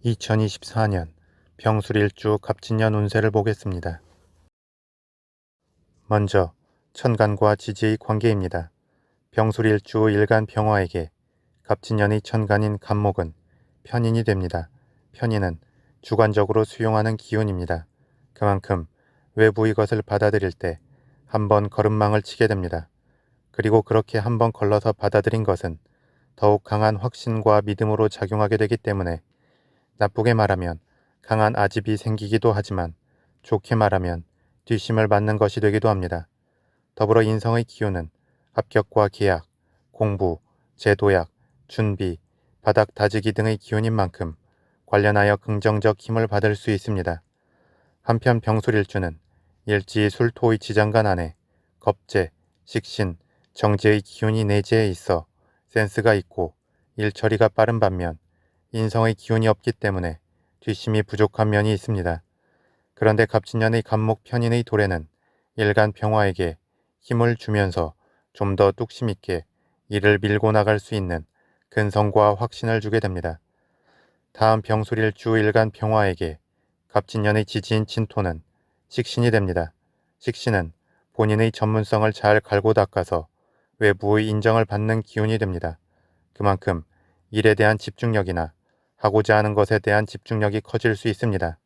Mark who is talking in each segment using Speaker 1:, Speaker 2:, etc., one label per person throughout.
Speaker 1: 2024년 병술일주 갑진년 운세를 보겠습니다. 먼저 천간과 지지의 관계입니다. 병술일주 일간 병화에게 갑진년의 천간인 갑목은 편인이 됩니다. 편인은 주관적으로 수용하는 기운입니다. 그만큼 외부의 것을 받아들일 때 한번 걸음망을 치게 됩니다. 그리고 그렇게 한번 걸러서 받아들인 것은 더욱 강한 확신과 믿음으로 작용하게 되기 때문에 나쁘게 말하면 강한 아집이 생기기도 하지만 좋게 말하면 뒷심을 받는 것이 되기도 합니다. 더불어 인성의 기운은 합격과 계약, 공부, 재도약, 준비, 바닥 다지기 등의 기운인 만큼 관련하여 긍정적 힘을 받을 수 있습니다. 한편 병술일주는 일지 술토의 지장간 안에 겁재, 식신, 정제의 기운이 내재해 있어 센스가 있고 일처리가 빠른 반면 인성의 기운이 없기 때문에 뒷심이 부족한 면이 있습니다. 그런데 갑진년의 갑목 편인의 도래는 일간 병화에게 힘을 주면서 좀 더 뚝심 있게 일을 밀고 나갈 수 있는 근성과 확신을 주게 됩니다. 다음 병술일주 일간 병화에게 갑진년의 지지인 진토는 식신이 됩니다. 식신은 본인의 전문성을 잘 갈고 닦아서 외부의 인정을 받는 기운이 됩니다. 그만큼 일에 대한 집중력이나 하고자 하는 것에 대한 집중력이 커질 수 있습니다.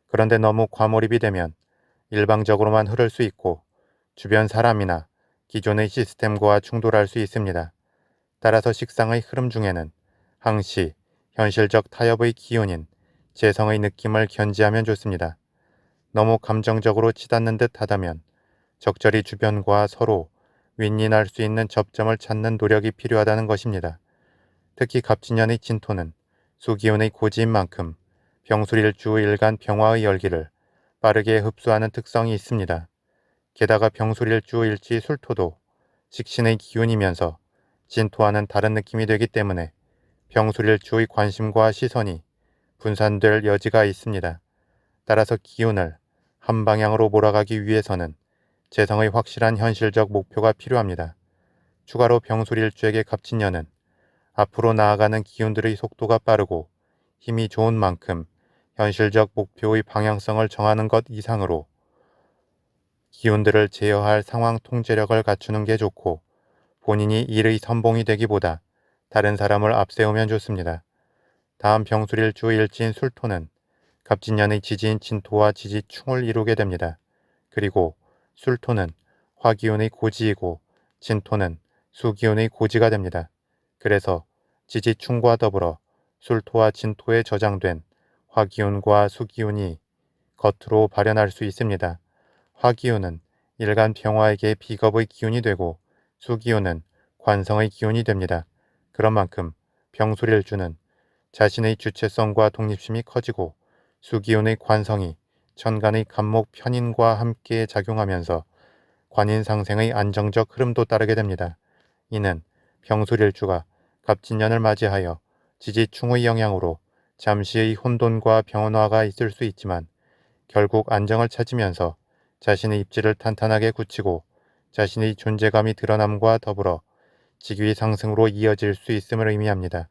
Speaker 1: 그런데 너무 과몰입이 되면 일방적으로만 흐를 수 있고 주변 사람이나 기존의 시스템과 충돌할 수 있습니다. 따라서 식상의 흐름 중에는 항시 현실적 타협의 기운인 재성의 느낌을 견지하면 좋습니다. 너무 감정적으로 치닫는 듯 하다면 적절히 주변과 서로 윈윈할 수 있는 접점을 찾는 노력이 필요하다는 것입니다. 특히 갑진년의 진토는 수기운의 고지인 만큼 병술일주 일간 병화의 열기를 빠르게 흡수하는 특성이 있습니다. 게다가 병술일주 일지 술토도 식신의 기운이면서 진토와는 다른 느낌이 되기 때문에 병술일주의 관심과 시선이 분산될 여지가 있습니다. 따라서 기운을 한 방향으로 몰아가기 위해서는 재성의 확실한 현실적 목표가 필요합니다. 추가로 병술일주에게 갑진년은 앞으로 나아가는 기운들의 속도가 빠르고 힘이 좋은 만큼 현실적 목표의 방향성을 정하는 것 이상으로 기운들을 제어할 상황 통제력을 갖추는 게 좋고 본인이 일의 선봉이 되기보다 다른 사람을 앞세우면 좋습니다. 다음 병술일주 일지인 술토는 갑진년의 지지인 진토와 지지충을 이루게 됩니다. 그리고 술토는 화기운의 고지이고 진토는 수기운의 고지가 됩니다. 그래서 지지충과 더불어 술토와 진토에 저장된 화기운과 수기운이 겉으로 발현할 수 있습니다. 화기운은 일간 병화에게 비겁의 기운이 되고 수기운은 관성의 기운이 됩니다. 그런 만큼 병술일주는 자신의 주체성과 독립심이 커지고 수기운의 관성이 천간의 갑목 편인과 함께 작용하면서 관인상생의 안정적 흐름도 따르게 됩니다. 이는 병술일주가 갑진년을 맞이하여 지지충의 영향으로 잠시의 혼돈과 변화가 있을 수 있지만 결국 안정을 찾으면서 자신의 입지를 탄탄하게 굳히고 자신의 존재감이 드러남과 더불어 직위 상승으로 이어질 수 있음을 의미합니다.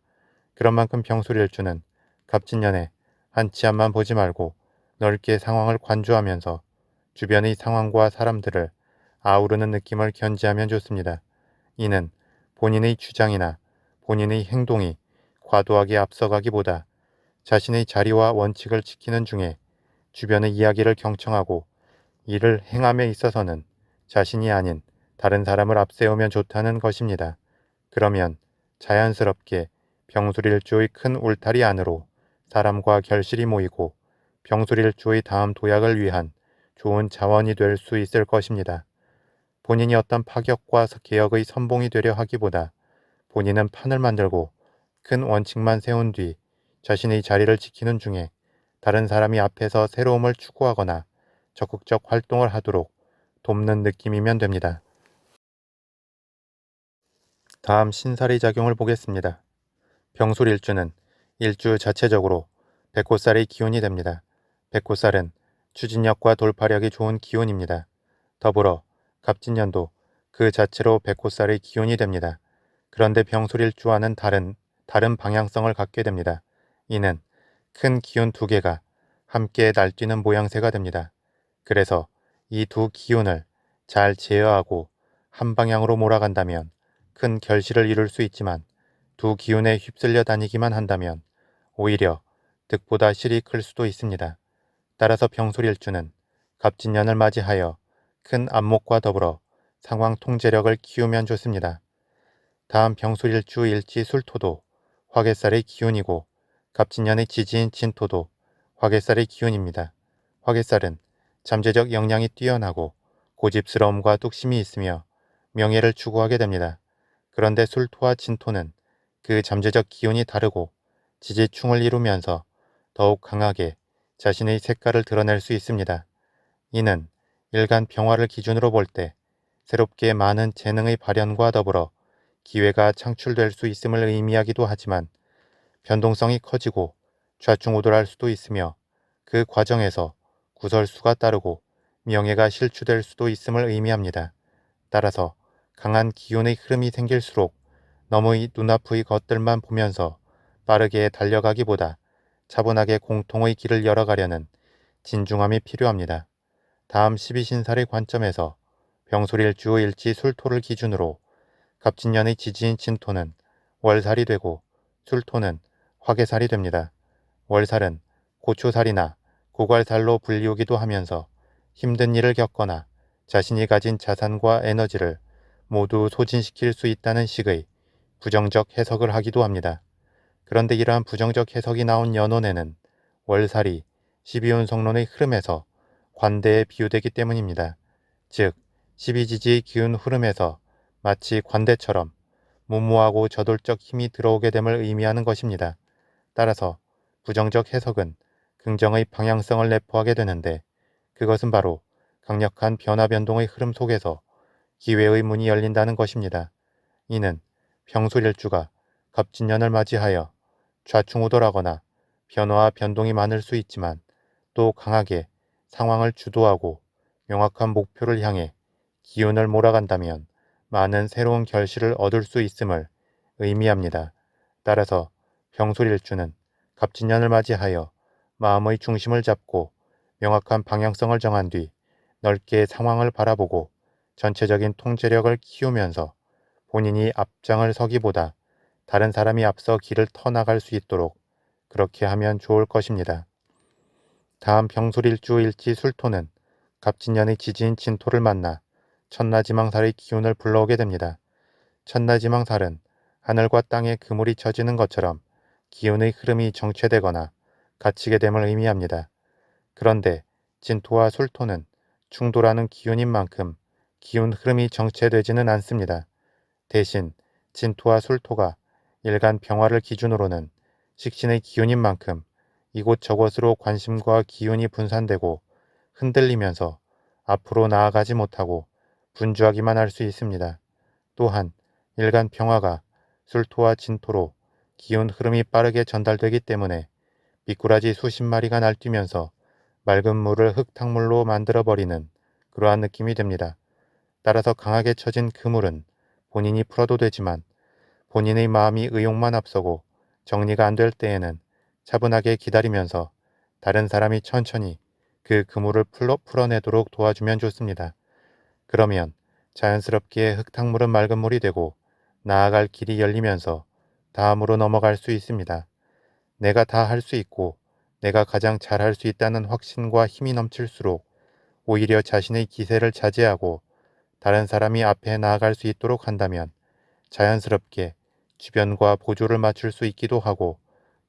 Speaker 1: 그런 만큼 병술일주는 갑진년에 한 치 앞만 보지 말고 넓게 상황을 관주하면서 주변의 상황과 사람들을 아우르는 느낌을 견지하면 좋습니다. 이는 본인의 주장이나 본인의 행동이 과도하게 앞서가기보다 자신의 자리와 원칙을 지키는 중에 주변의 이야기를 경청하고 이를 행함에 있어서는 자신이 아닌 다른 사람을 앞세우면 좋다는 것입니다. 그러면 자연스럽게 병술일주의 큰 울타리 안으로 사람과 결실이 모이고 병술일주의 다음 도약을 위한 좋은 자원이 될 수 있을 것입니다. 본인이 어떤 파격과 개혁의 선봉이 되려 하기보다 본인은 판을 만들고 큰 원칙만 세운 뒤 자신의 자리를 지키는 중에 다른 사람이 앞에서 새로움을 추구하거나 적극적 활동을 하도록 돕는 느낌이면 됩니다. 다음 신살의 작용을 보겠습니다. 병술일주는 일주 자체적으로 백호살의 기운이 됩니다. 백호살은 추진력과 돌파력이 좋은 기운입니다. 더불어 갑진년도 그 자체로 백호살의 기운이 됩니다. 그런데 병술일주와는 다른 방향성을 갖게 됩니다. 이는 큰 기운 두 개가 함께 날뛰는 모양새가 됩니다. 그래서 이 두 기운을 잘 제어하고 한 방향으로 몰아간다면 큰 결실을 이룰 수 있지만 두 기운에 휩쓸려 다니기만 한다면 오히려 득보다 실이 클 수도 있습니다. 따라서 병술일주는 갑진년을 맞이하여 큰 안목과 더불어 상황 통제력을 키우면 좋습니다. 다음 병술일주 일지 술토도 화개살의 기운이고 갑진년의 지지인 진토도 화개살의 기운입니다. 화개살은 잠재적 역량이 뛰어나고 고집스러움과 뚝심이 있으며 명예를 추구하게 됩니다. 그런데 술토와 진토는 그 잠재적 기운이 다르고 지지충을 이루면서 더욱 강하게 자신의 색깔을 드러낼 수 있습니다. 이는 일간 병화를 기준으로 볼 때 새롭게 많은 재능의 발현과 더불어 기회가 창출될 수 있음을 의미하기도 하지만 변동성이 커지고 좌충우돌할 수도 있으며 그 과정에서 구설수가 따르고 명예가 실추될 수도 있음을 의미합니다. 따라서 강한 기운의 흐름이 생길수록 너무 눈앞의 것들만 보면서 빠르게 달려가기보다 차분하게 공통의 길을 열어가려는 진중함이 필요합니다. 다음 12신살의 관점에서 병술일주 일지 술토를 기준으로 갑진년의 지지인 진토는 월살이 되고 술토는 화개살이 됩니다. 월살은 고초살이나 고괄살로 불리우기도 하면서 힘든 일을 겪거나 자신이 가진 자산과 에너지를 모두 소진시킬 수 있다는 식의 부정적 해석을 하기도 합니다. 그런데 이러한 부정적 해석이 나온 연원에는 월살이 12운성론의 흐름에서 관대에 비유되기 때문입니다. 즉, 12지지의 기운 흐름에서 마치 관대처럼 무모하고 저돌적 힘이 들어오게 됨을 의미하는 것입니다. 따라서 부정적 해석은 긍정의 방향성을 내포하게 되는데 그것은 바로 강력한 변화 변동의 흐름 속에서 기회의 문이 열린다는 것입니다. 이는 병술일주가 갑진년을 맞이하여 좌충우돌하거나 변화와 변동이 많을 수 있지만 또 강하게 상황을 주도하고 명확한 목표를 향해 기운을 몰아간다면 많은 새로운 결실을 얻을 수 있음을 의미합니다. 따라서 병술일주는 갑진년을 맞이하여 마음의 중심을 잡고 명확한 방향성을 정한 뒤 넓게 상황을 바라보고 전체적인 통제력을 키우면서 본인이 앞장을 서기보다 다른 사람이 앞서 길을 터나갈 수 있도록 그렇게 하면 좋을 것입니다. 다음 병술일주 일지 술토는 갑진년의 지지인 진토를 만나 천나지망살의 기운을 불러오게 됩니다. 천나지망살은 하늘과 땅에 그물이 젖이는 것처럼 기운의 흐름이 정체되거나 갇히게 됨을 의미합니다. 그런데 진토와 술토는 충돌하는 기운인 만큼 기운 흐름이 정체되지는 않습니다. 대신 진토와 술토가 일간 병화를 기준으로는 식신의 기운인 만큼 이곳저곳으로 관심과 기운이 분산되고 흔들리면서 앞으로 나아가지 못하고 분주하기만 할 수 있습니다. 또한 일간 병화가 술토와 진토로 기운 흐름이 빠르게 전달되기 때문에 미꾸라지 수십 마리가 날뛰면서 맑은 물을 흙탕물로 만들어버리는 그러한 느낌이 됩니다. 따라서 강하게 쳐진 그물은 본인이 풀어도 되지만 본인의 마음이 의욕만 앞서고 정리가 안 될 때에는 차분하게 기다리면서 다른 사람이 천천히 그 그물을 풀어내도록 도와주면 좋습니다. 그러면 자연스럽게 흙탕물은 맑은 물이 되고 나아갈 길이 열리면서 다음으로 넘어갈 수 있습니다. 내가 다 할 수 있고 내가 가장 잘 할 수 있다는 확신과 힘이 넘칠수록 오히려 자신의 기세를 자제하고 다른 사람이 앞에 나아갈 수 있도록 한다면 자연스럽게 주변과 보조를 맞출 수 있기도 하고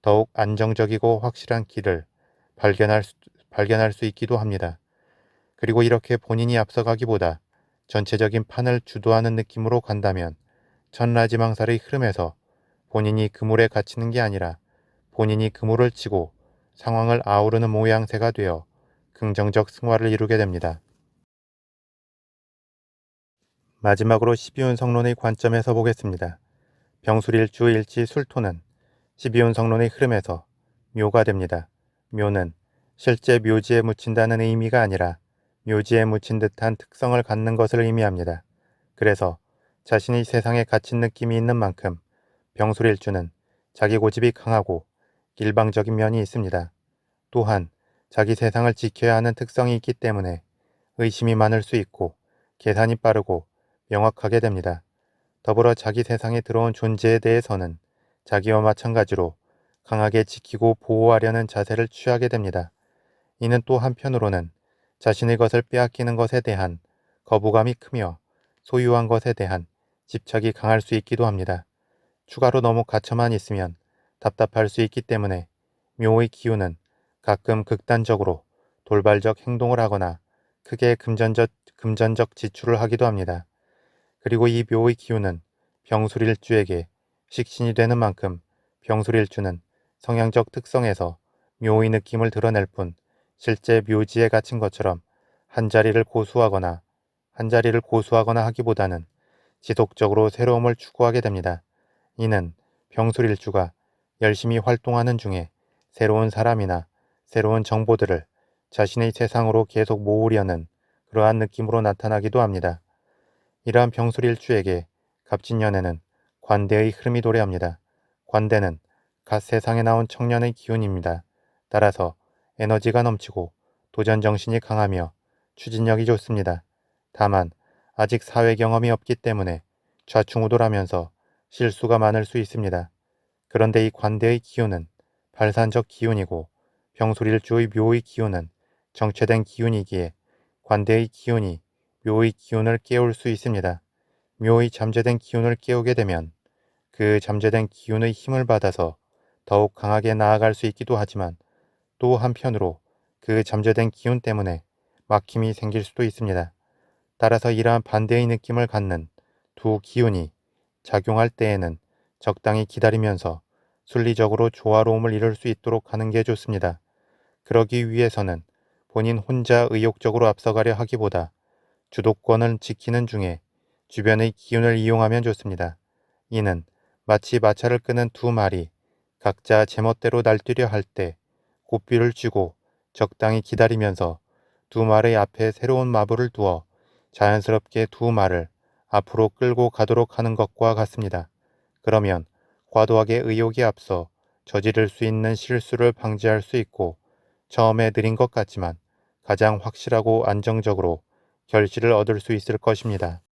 Speaker 1: 더욱 안정적이고 확실한 길을 발견할 수 있기도 합니다. 그리고 이렇게 본인이 앞서가기보다 전체적인 판을 주도하는 느낌으로 간다면 천라지망살의 흐름에서 본인이 그물에 갇히는 게 아니라 본인이 그물을 치고 상황을 아우르는 모양새가 되어 긍정적 승화를 이루게 됩니다. 마지막으로 12운성론의 관점에서 보겠습니다. 병술일주 일지 술토는 12운성론의 흐름에서 묘가 됩니다. 묘는 실제 묘지에 묻힌다는 의미가 아니라 묘지에 묻힌 듯한 특성을 갖는 것을 의미합니다. 그래서 자신이 세상에 갇힌 느낌이 있는 만큼 병술일주는 자기 고집이 강하고 일방적인 면이 있습니다. 또한 자기 세상을 지켜야 하는 특성이 있기 때문에 의심이 많을 수 있고 계산이 빠르고 명확하게 됩니다. 더불어 자기 세상에 들어온 존재에 대해서는 자기와 마찬가지로 강하게 지키고 보호하려는 자세를 취하게 됩니다. 이는 또 한편으로는 자신의 것을 빼앗기는 것에 대한 거부감이 크며 소유한 것에 대한 집착이 강할 수 있기도 합니다. 추가로 너무 갇혀만 있으면 답답할 수 있기 때문에 묘의 기운은 가끔 극단적으로 돌발적 행동을 하거나 크게 금전적 지출을 하기도 합니다. 그리고 이 묘의 기운은 병술일주에게 식신이 되는 만큼 병술일주는 성향적 특성에서 묘의 느낌을 드러낼 뿐 실제 묘지에 갇힌 것처럼 한자리를 고수하거나 하기보다는 지속적으로 새로움을 추구하게 됩니다. 이는 병술일주가 열심히 활동하는 중에 새로운 사람이나 새로운 정보들을 자신의 세상으로 계속 모으려는 그러한 느낌으로 나타나기도 합니다. 이러한 병술일주에게 갑진년에는 관대의 흐름이 도래합니다. 관대는 갓 세상에 나온 청년의 기운입니다. 따라서 에너지가 넘치고 도전정신이 강하며 추진력이 좋습니다. 다만 아직 사회 경험이 없기 때문에 좌충우돌하면서 실수가 많을 수 있습니다. 그런데 이 관대의 기운은 발산적 기운이고 병술일주의 묘의 기운은 정체된 기운이기에 관대의 기운이 묘의 기운을 깨울 수 있습니다. 묘의 잠재된 기운을 깨우게 되면 그 잠재된 기운의 힘을 받아서 더욱 강하게 나아갈 수 있기도 하지만 또 한편으로 그 잠재된 기운 때문에 막힘이 생길 수도 있습니다. 따라서 이러한 반대의 느낌을 갖는 두 기운이 작용할 때에는 적당히 기다리면서 순리적으로 조화로움을 이룰 수 있도록 하는 게 좋습니다. 그러기 위해서는 본인 혼자 의욕적으로 앞서가려 하기보다 주도권을 지키는 중에 주변의 기운을 이용하면 좋습니다. 이는 마치 마차를 끄는 두 마리 각자 제멋대로 날뛰려 할 때 고삐를 쥐고 적당히 기다리면서 두 말의 앞에 새로운 마부를 두어 자연스럽게 두 말을 앞으로 끌고 가도록 하는 것과 같습니다. 그러면 과도하게 의욕에 앞서 저지를 수 있는 실수를 방지할 수 있고 처음에 느린 것 같지만 가장 확실하고 안정적으로 결실을 얻을 수 있을 것입니다.